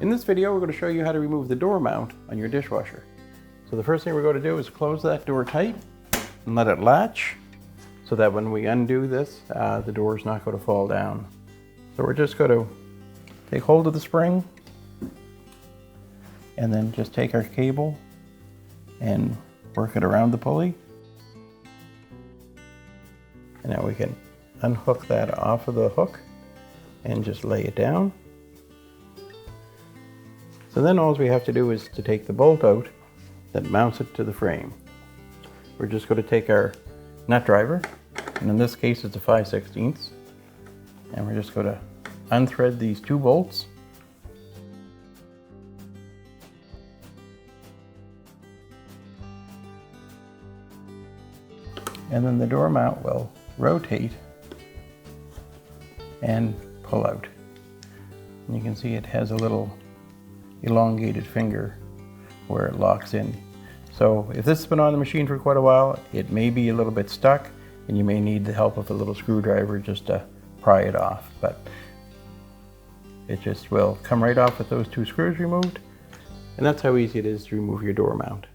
In this video, we're going to show you how to remove the door mount on your dishwasher. So the first thing we're going to do is close that door tight and let it latch so that when we undo this, the door is not going to fall down. So we're just going to take hold of the spring and then just take our cable and work it around the pulley. And now we can unhook that off of the hook and just lay it down. So then all we have to do is to take the bolt out that mounts it to the frame. We're just going to take our nut driver, and in this case it's a 5/16, and we're just going to unthread these two bolts. And then the door mount will rotate and pull out. And you can see it has a little elongated finger where it locks in. So if this has been on the machine for quite a while, it may be a little bit stuck and you may need the help of a little screwdriver just to pry it off. But it just will come right off with those two screws removed. And that's how easy it is to remove your door mount.